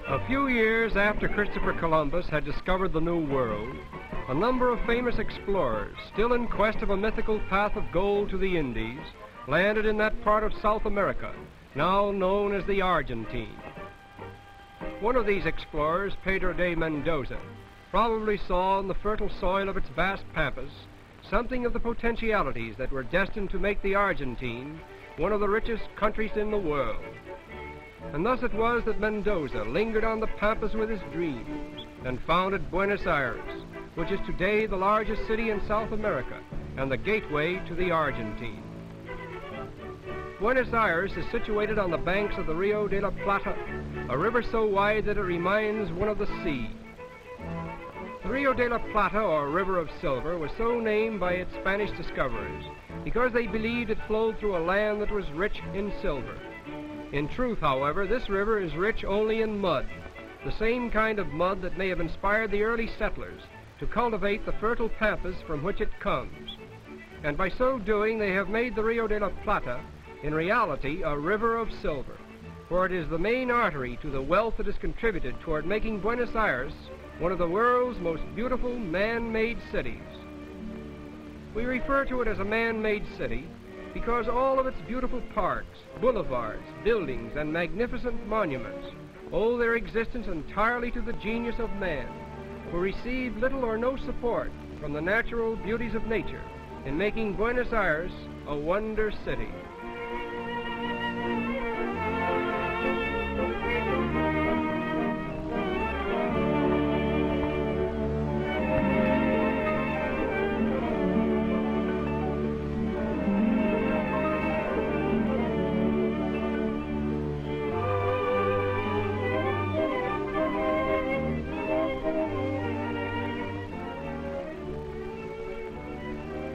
A few years after Christopher Columbus had discovered the New World, a number of famous explorers, still in quest of a mythical path of gold to the Indies, landed in that part of South America, now known as the Argentine. One of these explorers, Pedro de Mendoza, probably saw in the fertile soil of its vast pampas something of the potentialities that were destined to make the Argentine one of the richest countries in the world. And thus it was that Mendoza lingered on the pampas with his dreams and founded Buenos Aires, which is today the largest city in South America and the gateway to the Argentine. Buenos Aires is situated on the banks of the Rio de la Plata, a river so wide that it reminds one of the sea. The Rio de la Plata, or River of Silver, was so named by its Spanish discoverers because they believed it flowed through a land that was rich in silver. In truth, however, this river is rich only in mud, the same kind of mud that may have inspired the early settlers to cultivate the fertile pampas from which it comes. And by so doing, they have made the Rio de la Plata, in reality, a river of silver, for it is the main artery to the wealth that has contributed toward making Buenos Aires one of the world's most beautiful man-made cities. We refer to it as a man-made city because all of its beautiful parks, boulevards, buildings, and magnificent monuments owe their existence entirely to the genius of man, who received little or no support from the natural beauties of nature in making Buenos Aires a wonder city.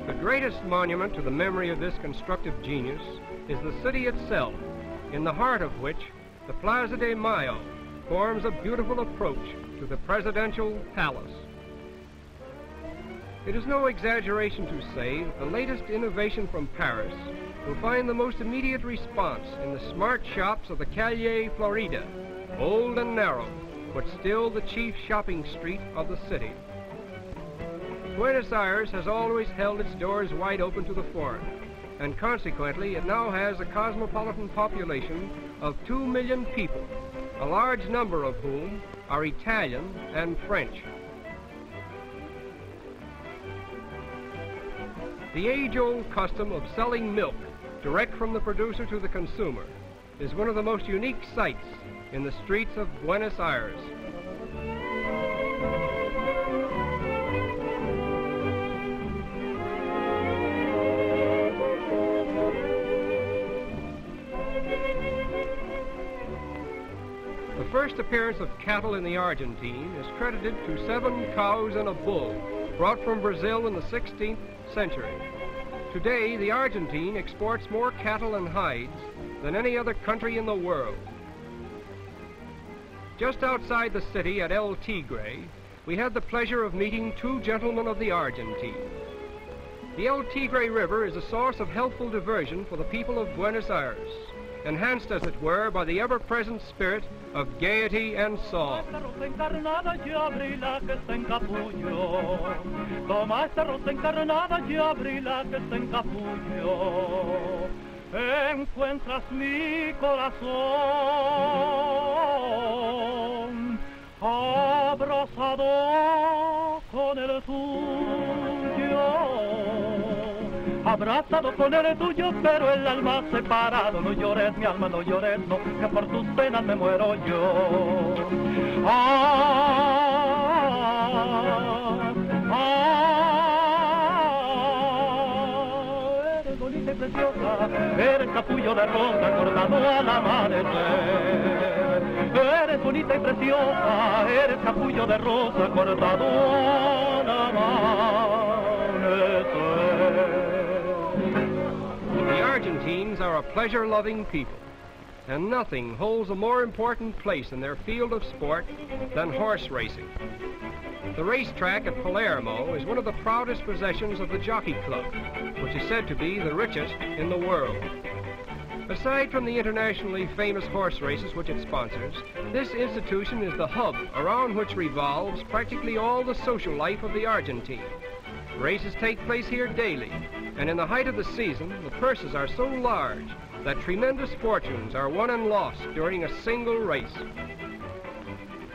The greatest monument to the memory of this constructive genius is the city itself, in the heart of which the Plaza de Mayo forms a beautiful approach to the presidential palace. It is no exaggeration to say that the latest innovation from Paris will find the most immediate response in the smart shops of the Calle Florida, old and narrow, but still the chief shopping street of the city. Buenos Aires has always held its doors wide open to the foreigner, and consequently it now has a cosmopolitan population of 2 million people, a large number of whom are Italian and French. The age-old custom of selling milk direct from the producer to the consumer is one of the most unique sights in the streets of Buenos Aires. The first appearance of cattle in the Argentine is credited to 7 cows and a bull brought from Brazil in the 16th century. Today, the Argentine exports more cattle and hides than any other country in the world. Just outside the city at El Tigre, we had the pleasure of meeting 2 gentlemen of the Argentine. The El Tigre River is a source of healthful diversion for the people of Buenos Aires, enhanced, as it were, by the ever-present spirit of gaiety and song. Encuentras mi corazón abrazado con el tuyo, abrazado con el tuyo, pero el alma separado. No llores, mi alma, no llores, no, que por tus penas me muero yo. Eres bonita y preciosa, eres capullo de rosa cortado al amanecer. Eres bonita y preciosa, eres capullo de rosa cortado al amanecer. The Argentines are a pleasure-loving people, and nothing holds a more important place in their field of sport than horse racing. The racetrack at Palermo is one of the proudest possessions of the Jockey Club, which is said to be the richest in the world. Aside from the internationally famous horse races which it sponsors, this institution is the hub around which revolves practically all the social life of the Argentine. Races take place here daily, and in the height of the season, the purses are so large that tremendous fortunes are won and lost during a single race.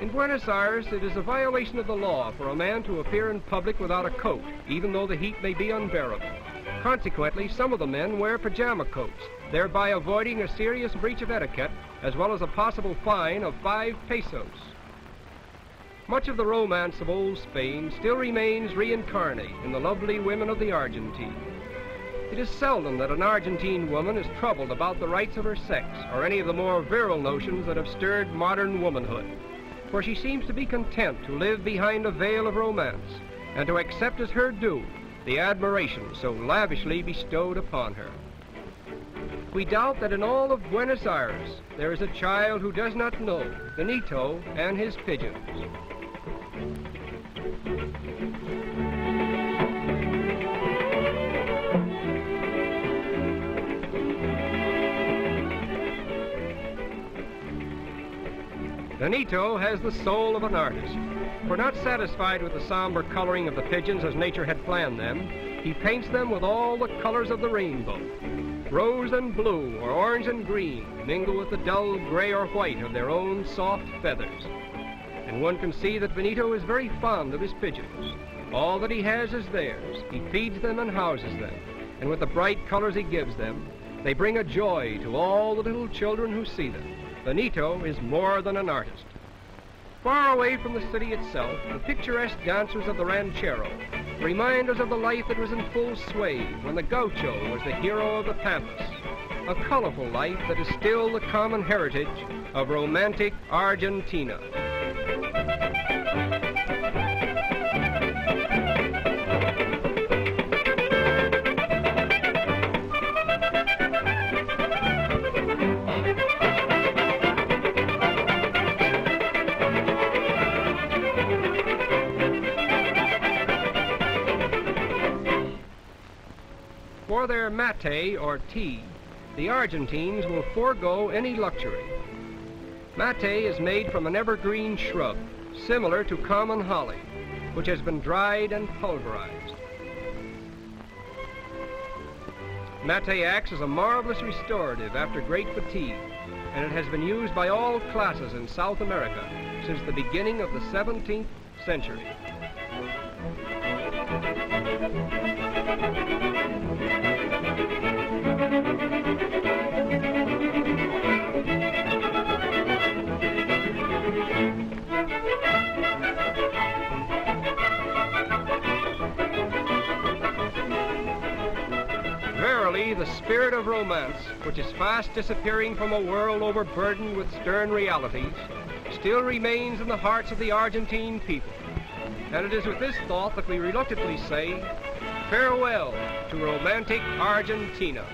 In Buenos Aires, it is a violation of the law for a man to appear in public without a coat, even though the heat may be unbearable. Consequently, some of the men wear pajama coats, thereby avoiding a serious breach of etiquette, as well as a possible fine of 5 pesos. Much of the romance of old Spain still remains reincarnate in the lovely women of the Argentine. It is seldom that an Argentine woman is troubled about the rights of her sex or any of the more virile notions that have stirred modern womanhood, for she seems to be content to live behind a veil of romance and to accept as her due the admiration so lavishly bestowed upon her. We doubt that in all of Buenos Aires there is a child who does not know Benito and his pigeons. Benito has the soul of an artist, for not satisfied with the somber coloring of the pigeons as nature had planned them, he paints them with all the colors of the rainbow. Rose and blue or orange and green mingle with the dull gray or white of their own soft feathers. And one can see that Benito is very fond of his pigeons. All that he has is theirs. He feeds them and houses them, and with the bright colors he gives them, they bring a joy to all the little children who see them. Benito is more than an artist. Far away from the city itself, the picturesque dancers of the ranchero remind us of the life that was in full sway when the gaucho was the hero of the pampas, a colorful life that is still the common heritage of romantic Argentina. For their mate, or tea, the Argentines will forego any luxury. Mate is made from an evergreen shrub, similar to common holly, which has been dried and pulverized. Mate acts as a marvelous restorative after great fatigue, and it has been used by all classes in South America since the beginning of the 17th century. Verily, the spirit of romance, which is fast disappearing from a world overburdened with stern realities, still remains in the hearts of the Argentine people. And it is with this thought that we reluctantly say, farewell to romantic Argentina.